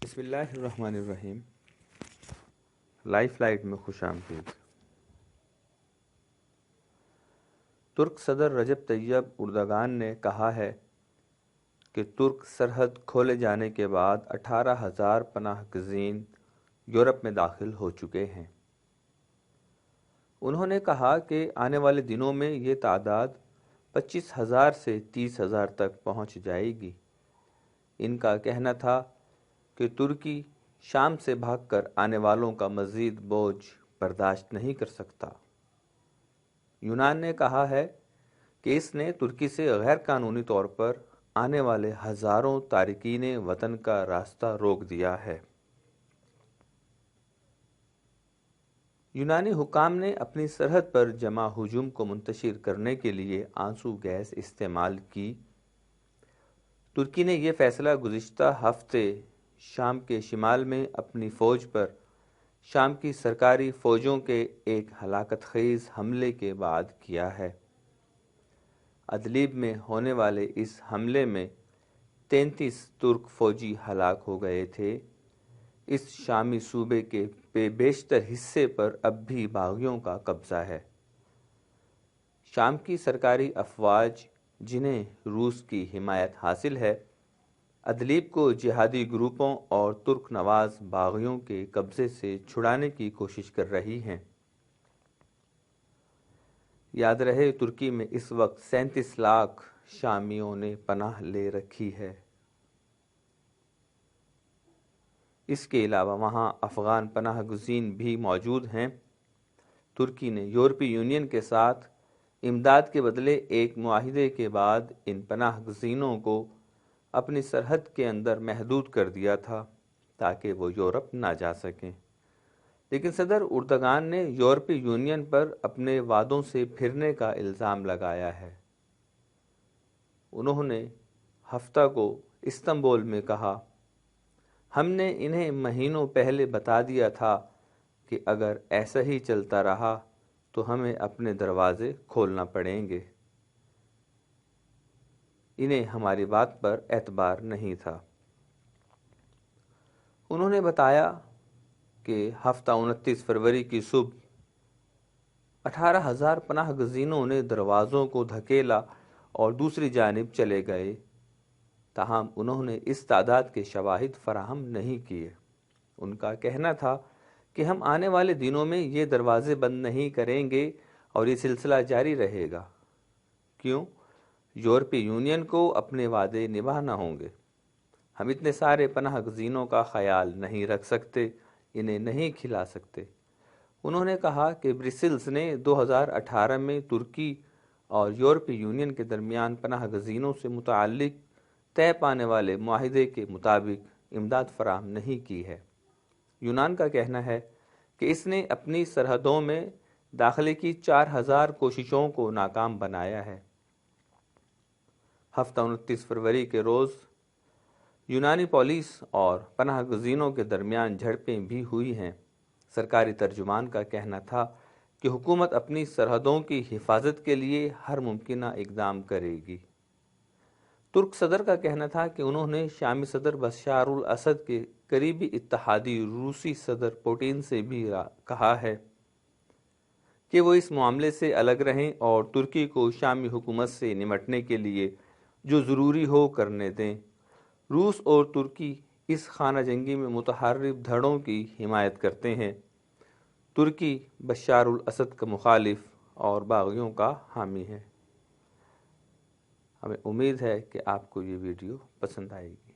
بسم اللہ الرحمن الرحیم۔ لائف لائٹ میں خوش آمدید۔ ترک صدر رجب طیب اردگان نے کہا ہے کہ ترک سرحد کھولے جانے کے بعد 18,000 پناہ گزین یورپ میں داخل ہو چکے ہیں۔ انہوں نے کہا کہ آنے والے دنوں میں یہ تعداد 25,000 سے 30,000 تک پہنچ جائے گی۔ ان کا کہنا تھا کہ ترکی شام سے بھاگ کر آنے والوں کا مزید بوجھ برداشت نہیں کر سکتا۔ یونان نے کہا ہے کہ اس نے ترکی سے غیر قانونی طور پر آنے والے ہزاروں تارکین وطن کا راستہ روک دیا ہے۔ یونانی حکام نے اپنی سرحد پر جمع ہجوم کو منتشر کرنے کے لیے آنسو گیس استعمال کی۔ ترکی نے یہ فیصلہ گزشتہ ہفتے شام کے شمال میں اپنی فوج پر شام کی سرکاری فوجوں کے ایک ہلاکت خیز حملے کے بعد کیا ہے۔ ادلیب میں ہونے والے اس حملے میں 33 ترک فوجی ہلاک ہو گئے تھے۔ اس شامی صوبے کے بیشتر حصے پر اب بھی باغیوں کا قبضہ ہے۔ شام کی سرکاری افواج جنہیں روس کی حمایت حاصل ہے، ادلیب کو جہادی گروپوں اور ترک نواز باغیوں کے قبضے سے چھڑانے کی کوشش کر رہی ہیں۔ یاد رہے ترکی میں اس وقت 37 لاکھ شامیوں نے پناہ لے رکھی ہے۔ اس کے علاوہ وہاں افغان پناہ گزین بھی موجود ہیں۔ ترکی نے یورپی یونین کے ساتھ امداد کے بدلے ایک معاہدے کے بعد ان پناہ گزینوں کو اپنی سرحد کے اندر محدود کر دیا تھا تاکہ وہ یورپ نہ جا سکیں، لیکن صدر اردگان نے یورپی یونین پر اپنے وعدوں سے پھرنے کا الزام لگایا ہے۔ انہوں نے ہفتہ کو استنبول میں کہا، ہم نے انہیں مہینوں پہلے بتا دیا تھا کہ اگر ایسا ہی چلتا رہا تو ہمیں اپنے دروازے کھولنا پڑیں گے۔ انہیں ہماری بات پر اعتبار نہیں تھا۔ انہوں نے بتایا کہ ہفتہ 29 فروری کی صبح 18,000 پناہ گزینوں نے دروازوں کو دھکیلا اور دوسری جانب چلے گئے، تاہم انہوں نے اس تعداد کے شواہد فراہم نہیں کیے۔ ان کا کہنا تھا کہ ہم آنے والے دنوں میں یہ دروازے بند نہیں کریں گے اور یہ سلسلہ جاری رہے گا۔ کیوں؟ یورپی یونین کو اپنے وعدے نبھانا ہوں گے۔ ہم اتنے سارے پناہ گزینوں کا خیال نہیں رکھ سکتے، انہیں نہیں کھلا سکتے۔ انہوں نے کہا کہ برسلز نے 2018 میں ترکی اور یورپی یونین کے درمیان پناہ گزینوں سے متعلق طے پانے والے معاہدے کے مطابق امداد فراہم نہیں کی ہے۔ یونان کا کہنا ہے کہ اس نے اپنی سرحدوں میں داخلے کی 4,000 کوششوں کو ناکام بنایا ہے۔ ہفتہ 29 فروری کے روز یونانی پولیس اور پناہ گزینوں کے درمیان جھڑپیں بھی ہوئی ہیں۔ سرکاری ترجمان کا کہنا تھا کہ حکومت اپنی سرحدوں کی حفاظت کے لیے ہر ممکنہ اقدام کرے گی۔ ترک صدر کا کہنا تھا کہ انہوں نے شامی صدر بشار الاسد کے قریبی اتحادی روسی صدر پوٹین سے بھی کہا ہے کہ وہ اس معاملے سے الگ رہیں اور ترکی کو شامی حکومت سے نمٹنے کے لیے جو ضروری ہو کرنے دیں۔ روس اور ترکی اس خانہ جنگی میں متحارب دھڑوں کی حمایت کرتے ہیں۔ ترکی بشار الاسد کا مخالف اور باغیوں کا حامی ہے۔ ہمیں امید ہے کہ آپ کو یہ ویڈیو پسند آئے گی۔